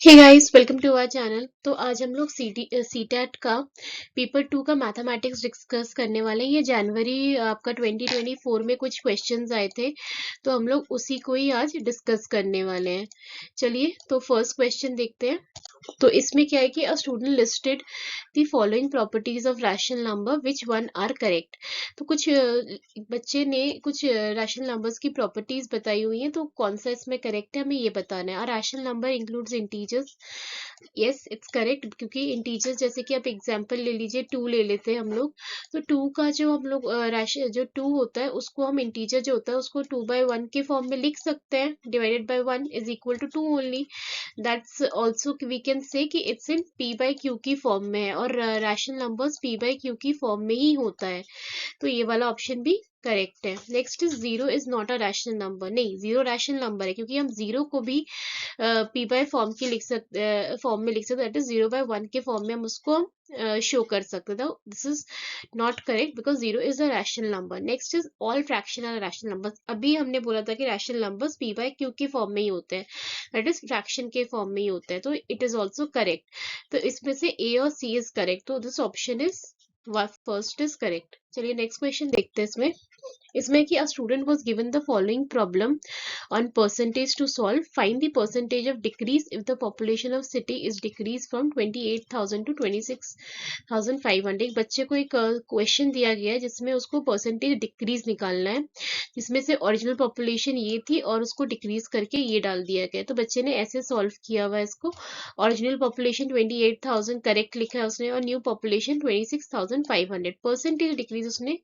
Hey guys, welcome to our channel. तो आज हम लोग सीटेट का पेपर 2 का मैथमेटिक्स डिस्कस करने वाले हैं। ये जनवरी आपका 2024 में कुछ क्वेश्चंस आए थे, तो हम लोग उसी को ही आज डिस्कस करने वाले हैं। चलिए, तो फर्स्ट क्वेश्चन देखते हैं। तो इसमें क्या है कि a student listed the following properties of rational number which one are correct. तो कुछ बच्चे ने कुछ रैशनल नंबर्स की प्रॉपर्टीज बताई हुई हैं, तो कौन सा इसमें करेक्ट है हमें ये बताना है। अ rational number includes integers. Yes, it's correct, क्योंकि इंटीजर्स जैसे कि आप एग्जांपल ले लीजिए, 2 ले लेते हैं हम लोग। तो 2 का जो हम लोग जो 2 होता है उसको हम इंटीजर जो होता है उसको 2/1 के फॉर्म में लिख सकते हैं। Divided by 1 is equal to 2 only. That's also we can say कि it's in p by q की फॉर्म में है, और rational numbers p by q की फॉर्म में ही होता है। तो ये वाला ऑप्शन भी करेक्ट है। Next is zero is not a rational number. नहीं, जीरो रैशनल नंबर है, क्योंकि हम जीरो को भी पी बाय फॉर्म की लिख सकते फॉर्म में लिख सकते, दैट इज 0/1 के फॉर्म में हम उसको शो कर सकते थे। This is not correct because zero is a rational number. Next is all fraction are rational numbers. अभी हमने बोला था कि rational numbers P by Q के फॉर्म में ही होते हैं, दैट इज फ्रैक्शन के फॉर्म में ही होते हैं। तो इट इज ऑल्सो करेक्ट। तो इसमें से ए और सी इज करेक्ट, तो this option is first is correct. चलिए नेक्स्ट क्वेश्चन देखते हैं। इसमें कि a student was given the following problem on percentage to solve. Find the percentage of decrease if the population of city is decreased from 28,000 to 26,500. एक बच्चे को एक question दिया गया है जिसमें उसको परसेंटेज डिक्रीज निकालना है, जिसमें से ओरिजिनल पॉपुलेशन ये थी और उसको डिक्रीज करके ये डाल दिया गया। तो बच्चे ने ऐसे सॉल्व किया हुआ है इसको। ओरिजिनल पॉपुलेशन 28,000 करेक्ट लिखा है उसने, और न्यू पॉपुलेशन 26,500। परसेंटेज डिक्रीज उसने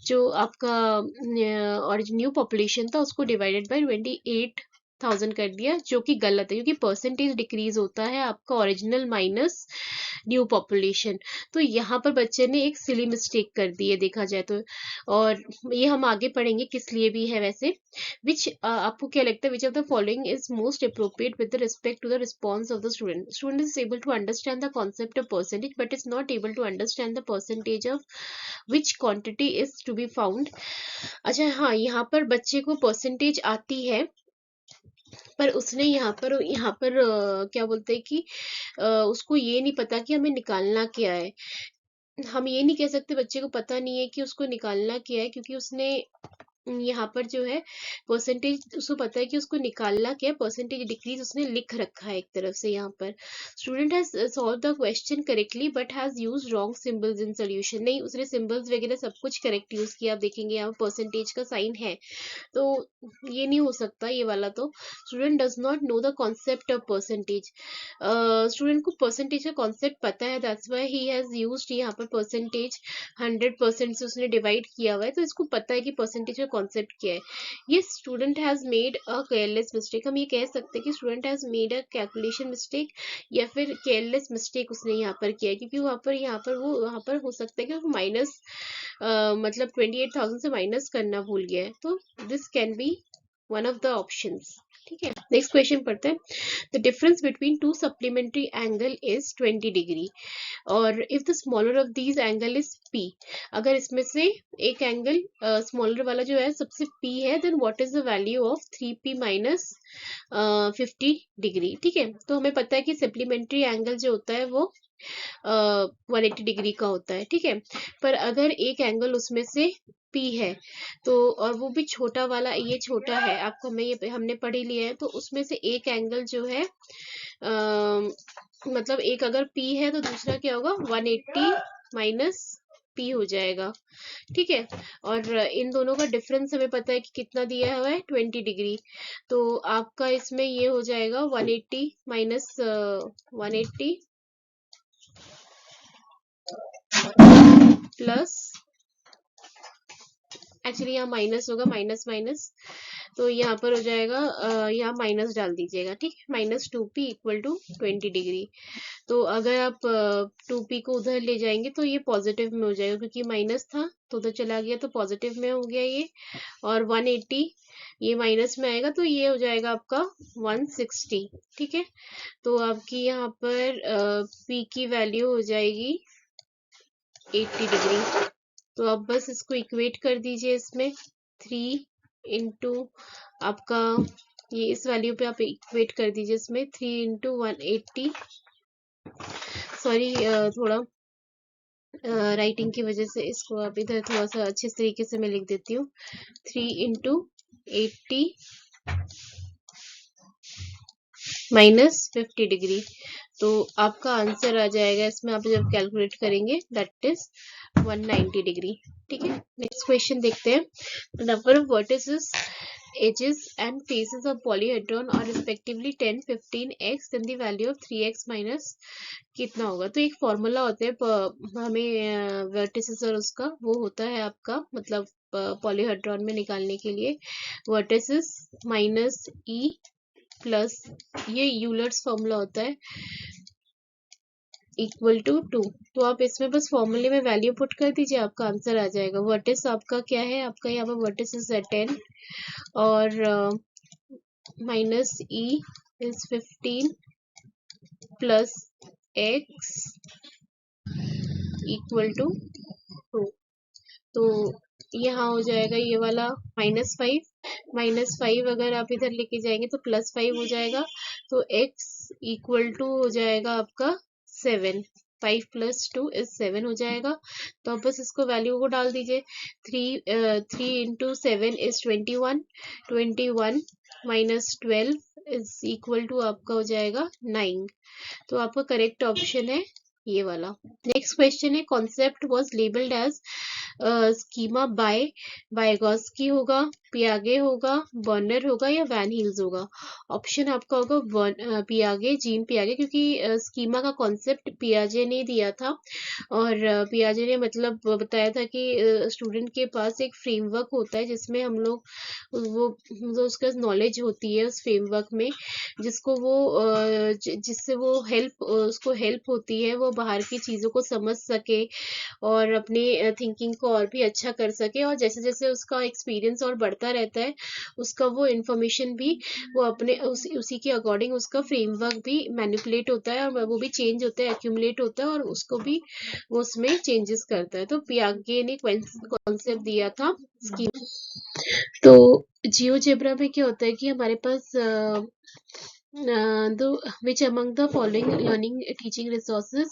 जो आपका और न्यू पॉपुलेशन था उसको डिवाइडेड बाय 28,000 कर दिया, जो कि गलत है, क्योंकि परसेंटेज डिक्रीज होता है आपका ओरिजिनल माइनस न्यू पॉपुलेशन। तो यहाँ पर बच्चे ने एक सिली मिस्टेक कर दी है देखा जाए तो, और ये हम आगे पढ़ेंगे किस लिए भी है वैसे। विच आपको क्या लगता है, which of the following is most appropriate with respect to the response of the student. Student is able to understand the concept of percentage but is not able to understand the percentage of which quantity is to be found. अच्छा, हाँ, यहाँ पर बच्चे को percentage आती है, पर उसने यहाँ पर क्या बोलते हैं कि उसको ये नहीं पता कि हमें निकालना क्या है। हम ये नहीं कह सकते बच्चे को पता नहीं है कि उसको निकालना क्या है, क्योंकि उसने यहाँ पर जो है परसेंटेज उसको पता है कि उसको निकालना क्या है। परसेंटेज डिक्रीज उसने लिख रखा है एक तरफ से। यहाँ पर student has solve the question correctly but has use wrong symbols in solution. नहीं, उसने सिंबल्स वगैरह सब कुछ करेक्ट यूज किया। आप देखेंगे यहाँ परसेंटेज का साइन है, तो ये नहीं हो सकता ये वाला। तो student does not know the concept of percentage. Student को परसेंटेज का कॉन्सेप्ट पता है, that's why he has used यहाँ पर परसेंटेज 100% से उसने डिवाइड किया हुआ है, तो इसको पता है कि परसेंटेज का कॉन्सेप्ट क्या है। ये student has made a careless mistake. हम ये कह सकते हैं कि student has made a calculation mistake, या फिर केयरलेस मिस्टेक उसने यहाँ पर किया है, क्योंकि वहाँ पर हो सकता है कि वो माइनस मतलब 28,000 से माइनस करना भूल गया है। तो this can be one of the options. ठीक है, नेक्स्ट क्वेश्चन पढ़ते हैं। The difference between two supplementary angle is 20 degree, और if the smaller of these angle is p. अगर इसमें से एक एंगल स्मॉलर वाला जो है सबसे पी है, then what is the value of 3p minus 50 degree. ठीक है, तो हमें पता है कि सप्लीमेंट्री एंगल जो होता है वो 180 डिग्री का होता है। ठीक है, पर अगर एक एंगल उसमें से P है, तो और वो भी छोटा वाला, ये छोटा है आपको, हमें ये हमने पढ़ ही लिया है, तो उसमें से एक एंगल जो है मतलब एक अगर P है तो दूसरा क्या होगा, 180 माइनस P हो जाएगा। ठीक है, और इन दोनों का डिफरेंस हमें पता है कि कितना दिया हुआ है, 20 डिग्री। तो आपका इसमें ये हो जाएगा 180 माइनस 180 प्लस, एक्चुअली यहाँ माइनस होगा, माइनस माइनस, तो यहाँ पर हो जाएगा यहाँ माइनस डाल दीजिएगा। ठीक है, -2p इक्वल टू 20 डिग्री। तो अगर आप 2p को उधर ले जाएंगे तो ये पॉजिटिव में हो जाएगा, क्योंकि माइनस था तो उधर चला गया तो पॉजिटिव में हो गया ये, और 180 ये माइनस में आएगा तो ये हो जाएगा आपका 160। ठीक है, तो आपकी यहाँ पर p की वैल्यू हो जाएगी 80 डिग्री। तो आप बस इसको इक्वेट कर दीजिए, इसमें 3 इंटू आपका ये इस वैल्यू पे आप इक्वेट कर दीजिए इसमें 3 इंटू 180, सॉरी थोड़ा राइटिंग की वजह से इसको आप इधर थोड़ा सा अच्छे तरीके से मैं लिख देती हूँ। 3 इंटू 80 माइनस 50 डिग्री, तो आपका आंसर आ जाएगा इसमें, आप जब कैलकुलेट करेंगे दैट इज 190 डिग्री। ठीक है, नेक्स्ट क्वेश्चन देखते हैं। Number of vertices, edges and faces of polyhedron are respectively 10, 15x, then the value of 3x minus कितना होगा। तो एक फॉर्मूला होता है हमें वर्टिसेस और उसका वो होता है आपका मतलब पॉलीहेड्रॉन में निकालने के लिए वर्टिसेस माइनस ई प्लस ये यूलर्स फॉर्मूला होता है इक्वल टू 2। तो आप इसमें बस फॉर्मूले में वैल्यू पुट कर दीजिए, आपका आंसर आ जाएगा। वर्टिस आपका क्या है, आपका यहाँ पर वर्टिस इज 10 और minus E is 15 plus X equal to 2। तो यहाँ हो जाएगा ये वाला -5 अगर आप इधर लेके जाएंगे तो +5 हो जाएगा। तो x इक्वल टू हो जाएगा आपका 7, 5 + 2 = 7 हो जाएगा। तो आप बस इसको वैल्यू को डाल दीजिए। 3 into 7 = 21, 21 minus 12 is equal to आपका हो जाएगा 9। तो आपका करेक्ट ऑप्शन है ये वाला। नेक्स्ट क्वेश्चन है, concept was labelled as schema by Vygotsky होगा, पियागे होगा, बर्नर होगा या वैन हील्स होगा। ऑप्शन आपका होगा पियागे, जीन पियागे, क्योंकि स्कीमा का कॉन्सेप्ट पियाजे ने दिया था और पियाजे ने मतलब बताया था कि स्टूडेंट के पास एक फ्रेमवर्क होता है जिसमें हम लोग वो जो उसका नॉलेज होती है उस फ्रेमवर्क में जिसको वो जिससे वो उसको हेल्प होती है वो बाहर की चीज़ों को समझ सके और अपनी थिंकिंग को और भी अच्छा कर सके, और जैसे जैसे उसका एक्सपीरियंस और बढ़ता रहता है उसका वो इन्फॉर्मेशन भी वो अपने उसी के अकॉर्डिंग उसका फ्रेमवर्क भी मैनिपुलेट होता है और वो भी चेंज होता है, एक्यूमुलेट होता है और उसको भी वो उसमें चेंजेस करता है। तो पियागे ने कॉन्सेप्ट दिया था स्कीम। तो जियोजेब्रा में क्या होता है कि हमारे पास which among the following learning teaching resources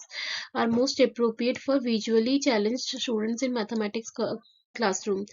are most appropriate for visually challenged students in mathematics classroom.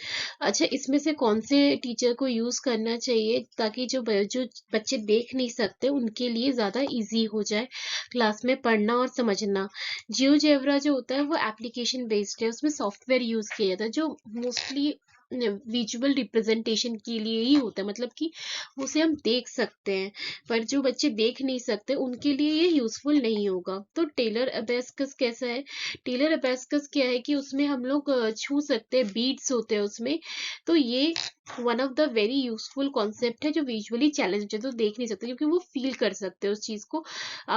अच्छा, इसमें से कौन से टीचर को यूज करना चाहिए ताकि जो बच्चे देख नहीं सकते उनके लिए ज्यादा इजी हो जाए क्लास में पढ़ना और समझना। जियोजेब्रा जो होता है वो एप्लीकेशन बेस्ड है, उसमें सॉफ्टवेयर यूज किया जाता है जो मोस्टली विजुअल रिप्रेजेंटेशन के लिए ही होता है, मतलब कि उसे हम देख सकते हैं, पर जो बच्चे देख नहीं सकते उनके लिए ये यूजफुल नहीं होगा। तो टेलर अबेस्कस कैसा है, टेलर अबेस्कस क्या है कि उसमें हम लोग छू सकते हैं, बीट्स होते हैं उसमें। तो ये one of the very useful concept है जो विजुअली चैलेंज है, तो देख नहीं सकते क्योंकि वो फील कर सकते हैं उस चीज को,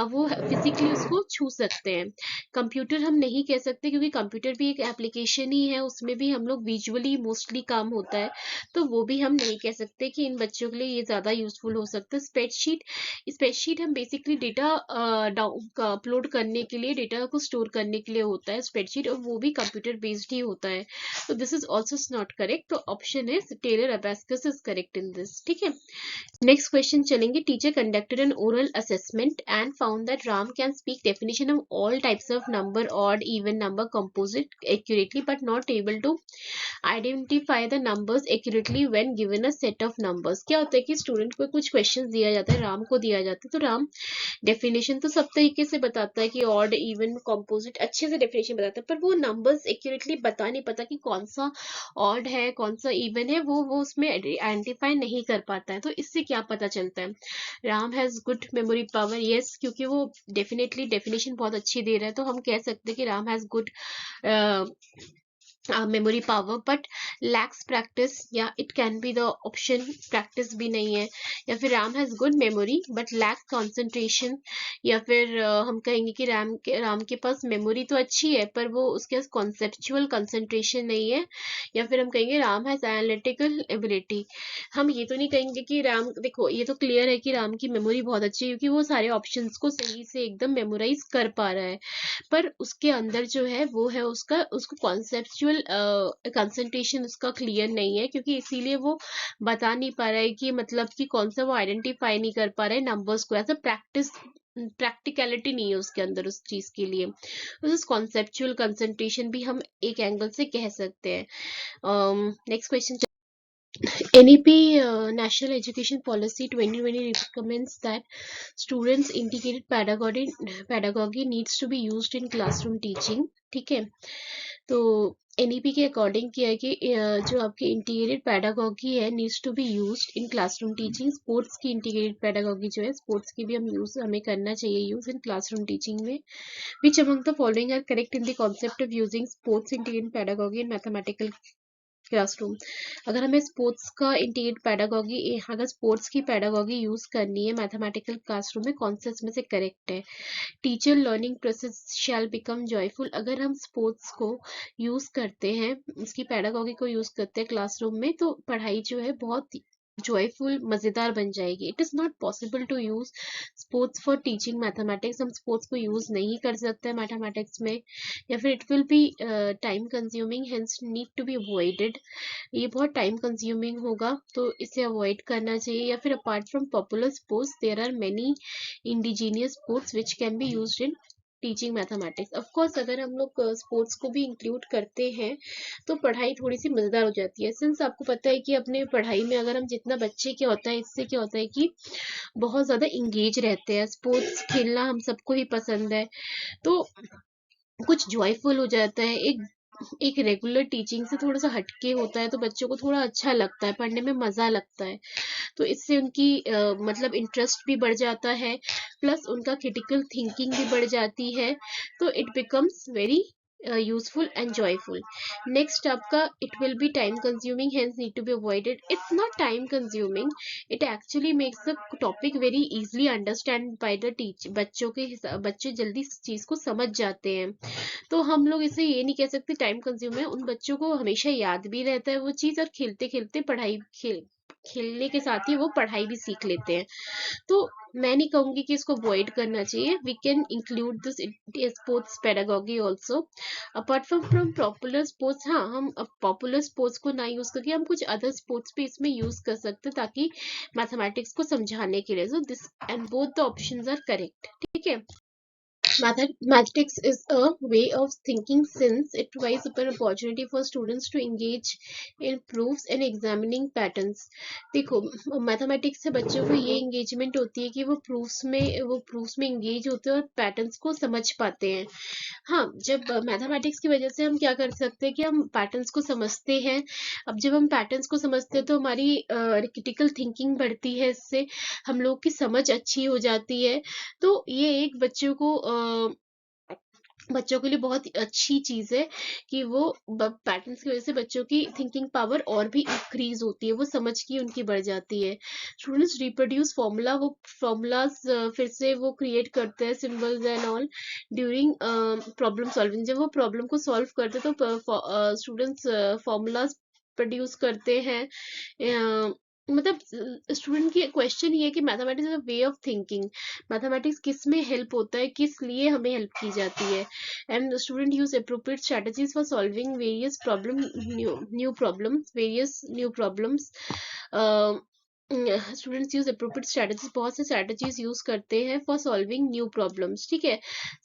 वो फिजिकली उसको छू सकते हैं। कंप्यूटर हम नहीं कह सकते क्योंकि कंप्यूटर भी एक एप्लीकेशन ही है, उसमें भी हम लोग विजुअली मोस्टली काम होता है, तो वो भी हम नहीं कह सकते कि इन बच्चों के लिए ये ज्यादा यूजफुल हो सकता है। स्प्रेडशीट हम बेसिकली डेटा अपलोड करने के लिए, डेटा को स्टोर करने के लिए होता है स्प्रेडशीट, और वो भी कंप्यूटर बेस्ड ही होता है। तो this is also not correct, तो option is Taylor abacus is correct in this. ठीक है, नेक्स्ट क्वेश्चन चलेंगे। Teacher conducted an oral assessment and found that Ram can speak definition of all types of number, odd, even number, composite accurately but not able to identify the numbers accurately when given a set of numbers. क्या होता है कि student को कुछ question दिया जाता है, राम को दिया जाता है, तो राम डेफिनेशन तो सब तरीके से बताता है कि ऑड, इवन, कंपोजिट अच्छे से डेफिनेशन बताता है, पर वो नंबर्स एक्यूरेटली बता नहीं पाता कि कौन सा ऑड है कौन सा इवन है, वो उसमें आइडेंटिफाई नहीं कर पाता है। तो इससे क्या पता चलता है, Ram has good memory power. Yes, क्योंकि वो डेफिनेटली डेफिनेशन बहुत अच्छी दे रहा है, तो हम कह सकते हैं कि Ram has good memory power but lacks practice, या it can be the option practice भी नहीं है, या फिर Ram has good memory but lacks concentration, या फिर हम कहेंगे कि राम के पास मेमोरी तो अच्छी है पर वो उसके पास कॉन्सेप्चुअल कंसंट्रेशन नहीं है, या फिर हम कहेंगे राम हैज एनालिटिकल एबिलिटी। हम ये तो नहीं कहेंगे कि राम, देखो ये तो क्लियर है कि राम की मेमोरी बहुत अच्छी है क्योंकि वो सारे ऑप्शंस को सही से एकदम मेमोराइज कर पा रहा है, पर उसके अंदर जो है वो है उसको कॉन्सेप्चुअल कंसंट्रेशन उसका क्लियर नहीं है, क्योंकि इसीलिए वो बता नहीं पा रहा है कि मतलब कि कौन सा वो आइडेंटिफाई नहीं कर पा रहा है नंबर्स को। ऐसा प्रैक्टिकलिटी नहीं है उसके अंदर उस चीज के लिए। उस कॉन्सेप्चुअल कंसंट्रेशन भी हम एक एंगल से कह सकते हैं। Next question. NEP National Education Policy 2020 recommends that students integrated pedagogy needs to be used in classroom teaching. ठीक है, तो NEP के अकॉर्डिंग क्या है कि जो आपकी इंटीग्रेटेड पैडागॉगी है needs to be used in classroom teaching. Sports की इंटीग्रेटेड पैडागॉगी जो है, स्पोर्ट्स की भी हमें करना चाहिए यूज इन क्लासरूम टीचिंग में। Which among the following are correct in the concept of using sports integrated pedagogy in mathematical classroom? अगर हमें स्पोर्ट्स का इंटीग्रेट पैडागॉगी, अगर स्पोर्ट्स की पैडागॉगी यूज करनी है मैथमेटिकल क्लासरूम में, कौन सा इसमें से करेक्ट है? टीचर लर्निंग प्रोसेस शैल बिकम जॉयफुल। अगर हम स्पोर्ट्स को यूज करते हैं, उसकी पैडागॉगी को यूज करते हैं क्लासरूम में, तो पढ़ाई जो है बहुत जॉयफुल, मजेदार बन जाएगी। It is not possible to use sports for teaching mathematics. हम स्पोर्ट्स को यूज नहीं कर सकते मैथमेटिक्स में, या फिर it will be time consuming, hence need to be avoided. ये बहुत टाइम कंज्यूमिंग होगा, तो इसे अवॉइड करना चाहिए। या फिर apart from popular sports there are many indigenous sports which can be used in teaching mathematics. Of course अगर हम लोग स्पोर्ट्स को भी इंक्लूड करते हैं तो पढ़ाई थोड़ी सी मजेदार हो जाती है। सिंस आपको पता है कि अपने पढ़ाई में अगर हम जितना बच्चे क्या होता है, इससे क्या होता है कि बहुत ज्यादा इंगेज रहते हैं। स्पोर्ट्स खेलना हम सबको ही पसंद है, तो कुछ जॉयफुल हो जाता है। एक रेगुलर टीचिंग से थोड़ा सा हटके होता है, तो बच्चों को थोड़ा अच्छा लगता है, पढ़ने में मजा लगता है। तो इससे उनकी मतलब इंटरेस्ट भी बढ़ जाता है, प्लस उनका क्रिटिकल थिंकिंग भी बढ़ जाती है। तो it becomes very useful and joyful. Next आपका, it will be time consuming, hence need to be avoided. It's not time consuming, it actually makes the topic very easily understand by the teacher. बच्चे जल्दी इस चीज को समझ जाते हैं। तो हम लोग इसे ये नहीं कह सकते टाइम कंज्यूम है। उन बच्चों को हमेशा याद भी रहता है वो चीज, और खेलते खेलते खेलने के साथ ही वो पढ़ाई भी सीख लेते हैं। तो मैं नहीं कहूंगी कि इसको अवॉइड करना चाहिए। We can include this sports pedagogy also apart from popular sports. हाँ, हम पॉपुलर स्पोर्ट्स को ना यूज करके हम कुछ अदर स्पोर्ट्स भी इसमें यूज कर सकते हैं, ताकि मैथमेटिक्स को समझाने के लिए। So this and both the options are correct. ठीक है, mathematics is a way of thinking since it provides an opportunity for students to engage in proofs and examining patterns। देखो, मैथमेटिक्स से बच्चों को ये engagement होती है कि वो proofs में engage होते हैं और patterns को समझ पाते हैं। हाँ, जब मैथमेटिक्स की वजह से हम क्या कर सकते हैं कि हम पैटर्न्स को समझते हैं। अब जब हम पैटर्न्स को समझते हैं तो हमारी क्रिटिकल थिंकिंग बढ़ती है, इससे हम लोग की समझ अच्छी हो जाती है। तो ये एक बच्चों के लिए बहुत अच्छी चीज है कि वो पैटर्न्स की वजह से बच्चों की थिंकिंग पावर और भी इंक्रीज होती है, वो समझ की उनकी बढ़ जाती है। स्टूडेंट्स रिप्रोड्यूस फॉर्मूला, वो फॉर्मूलाज फिर से वो क्रिएट करते हैं, symbols and all, during problem solving. जब वो प्रॉब्लम को सॉल्व करते हैं तो स्टूडेंट्स फॉर्मूलाज प्रोड्यूस करते हैं। मतलब स्टूडेंट की क्वेश्चन ये है कि mathematics is a way of thinking. Mathematics किस में हेल्प होता है, किस लिए हमें हेल्प की जाती है। And student use appropriate strategies for solving various new problems. Students use appropriate strategies, बहुत से स्ट्रेटजीज यूज करते हैं फॉर सॉल्विंग न्यू प्रॉब्लम्स। ठीक है,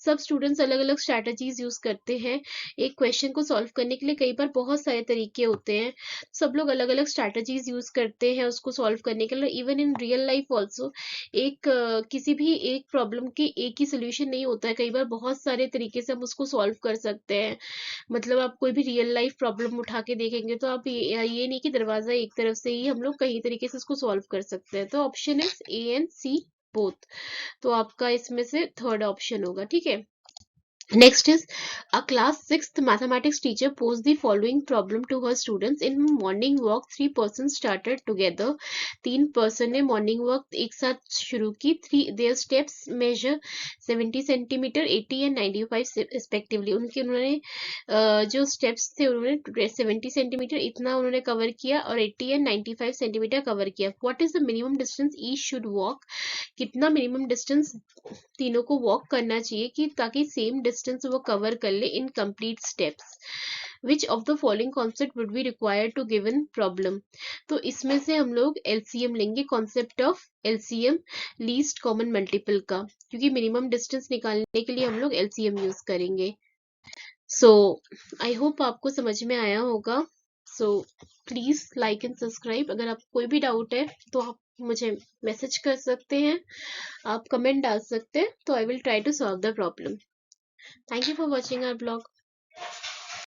सब स्टूडेंट्स अलग अलग स्ट्रेटजीज यूज करते हैं एक क्वेश्चन को सॉल्व करने के लिए। कई बार बहुत सारे तरीके होते हैं, सब लोग अलग अलग स्ट्रेटजीज यूज करते हैं उसको सॉल्व करने के लिए। Even in real life also किसी भी एक प्रॉब्लम की एक ही सोल्यूशन नहीं होता है, कई बार बहुत सारे तरीके से हम उसको सॉल्व कर सकते हैं। मतलब आप कोई भी रियल लाइफ प्रॉब्लम उठा के देखेंगे तो आप ये नहीं कि दरवाजा एक तरफ से ही, हम लोग कई तरीके से उसको सॉल्व कर सकते हैं। तो option is A and C both, तो आपका इसमें से थर्ड ऑप्शन होगा। ठीक है, next is a class 6th mathematics teacher posed the following problem to her students in morning walk। 3 persons started together, 3 person ने morning walk एक साथ शुरू की। their steps measure 70 centimeter, 80 and 95 respectively। उन्होंने जो steps थे उन्होंने 70 centimeter इतना उन्होंने कवर किया और 80 and 95 centimeter कवर किया। what is the minimum distance each should walk? कितना मिनिमम डिस्टेंस तीनों को वॉक करना चाहिए कि ताकि सेम डिस्टेंस वो कवर कर ले in complete steps. Which of the following concept would be required to given problem. तो इसमें से हम लोग एलसीएम लेंगे, concept of LCM least common multiple का, क्योंकि मिनिमम डिस्टेंस निकालने के लिए हम लोग एलसीएम यूज करेंगे। सो आई होप आपको समझ में आया होगा। So please like and subscribe. अगर आपको कोई भी डाउट है तो आप मुझे मैसेज कर सकते हैं, आप कमेंट डाल सकते हैं, तो I will try to solve the problem. Thank you for watching our blog.